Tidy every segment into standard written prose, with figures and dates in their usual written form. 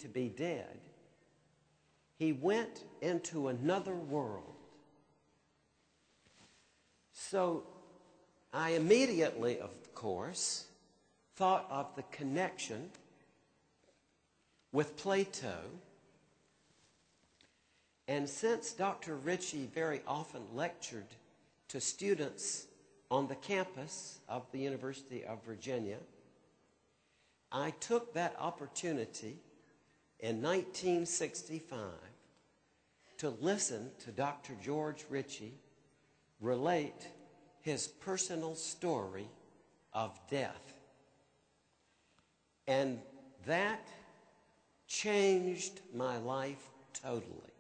to be dead, he went into another world. So I immediately, of course, thought of the connection with Plato. And since Dr. Ritchie very often lectured to students on the campus of the University of Virginia, I took that opportunity in 1965 to listen to Dr. George Ritchie relate his personal story of death. And that changed my life totally.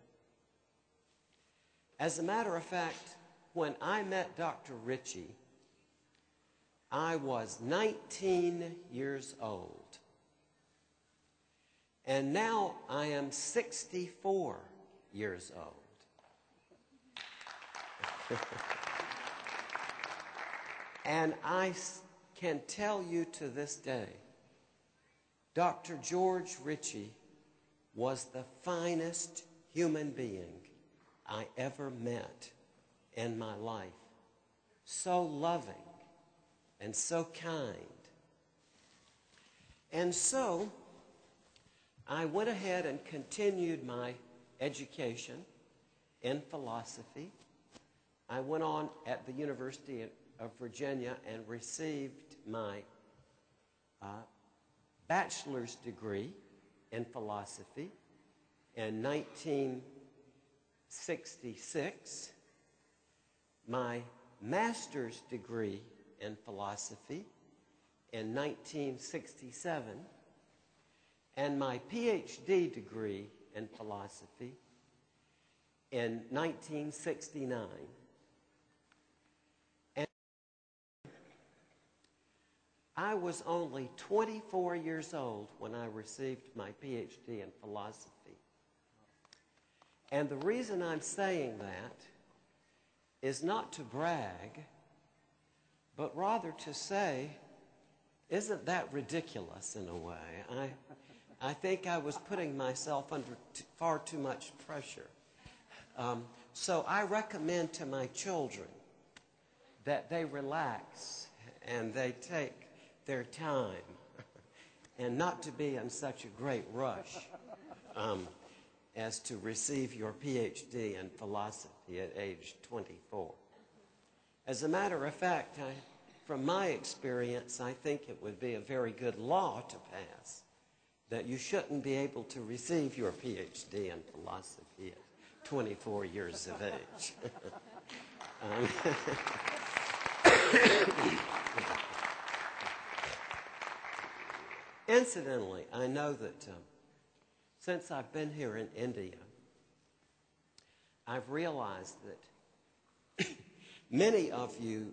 As a matter of fact, when I met Dr. Ritchie, I was 19 years old. And now I am 64 years old. And I can tell you to this day, Dr. George Ritchie was the finest human being I ever met in my life. So loving and so kind. And so I went ahead and continued my education in philosophy. I went on at the University of Virginia and received my bachelor's degree in philosophy in 1966, my master's degree in philosophy in 1967, and my PhD degree in philosophy in 1969. And I was only 24 years old when I received my PhD in philosophy. And the reason I'm saying that is not to brag, but rather to say, isn't that ridiculous in a way? I think I was putting myself under far too much pressure. So I recommend to my children that they relax and they take their time and not to be in such a great rush as to receive your PhD in philosophy at age 24. As a matter of fact, from my experience, I think it would be a very good law to pass that you shouldn't be able to receive your PhD in philosophy at 24 years of age. Incidentally, I know that since I've been here in India, I've realized that many of you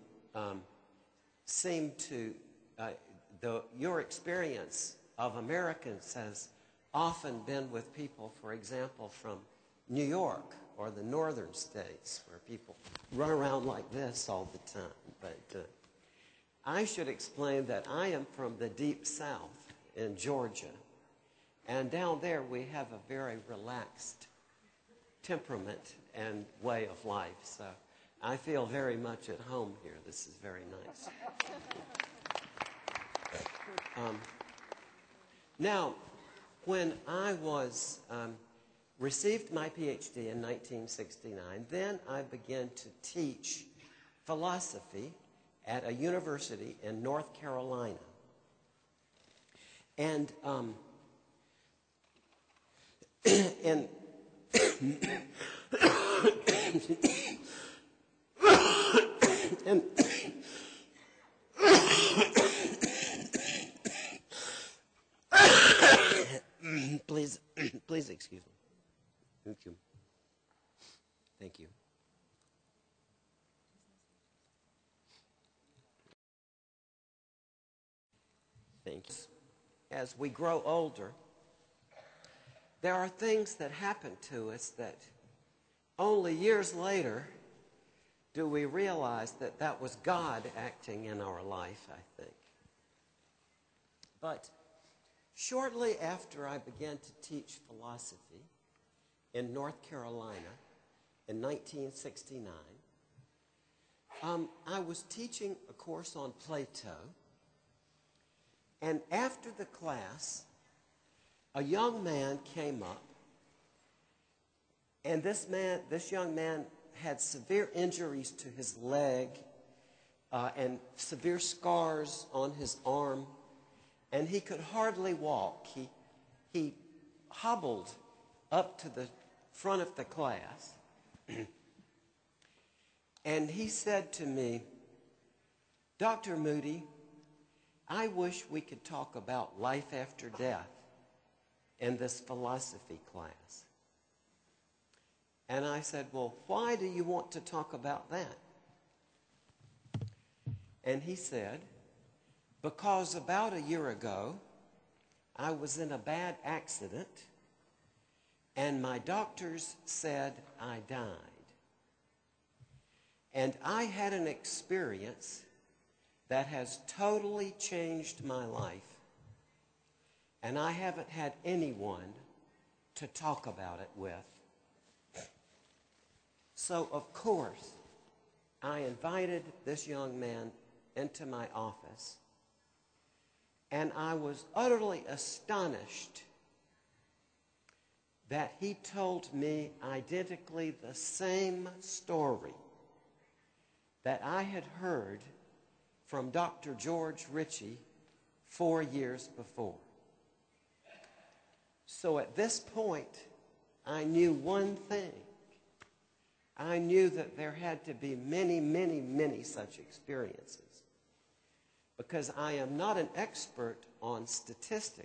seem to, your experience of Americans has often been with people, for example, from New York or the northern states, where people run around like this all the time. But I should explain that I am from the deep south in Georgia. And down there we have a very relaxed temperament and way of life. So I feel very much at home here. This is very nice. Now, when I received my PhD in 1969, then I began to teach philosophy at a university in North Carolina. And and please excuse me. Thank you. Thank you. Thank you. As we grow older, there are things that happen to us that only years later do we realize that that was God acting in our life, I think. But Shortly after I began to teach philosophy in North Carolina in 1969, I was teaching a course on Plato, and after the class, a young man came up, and this young man had severe injuries to his leg and severe scars on his arm, and he could hardly walk. He hobbled up to the front of the class, and he said to me, "Dr. Moody, I wish we could talk about life after death in this philosophy class." And I said, "Well, why do you want to talk about that?" And he said, "Because about a year ago, I was in a bad accident, and my doctors said I died. And I had an experience that has totally changed my life, and I haven't had anyone to talk about it with." So, of course, I invited this young man into my office, and I was utterly astonished that he told me identically the same story that I had heard from Dr. George Ritchie 4 years before. So at this point, I knew one thing. I knew that there had to be many, many, many such experiences, because I am not an expert on statistics,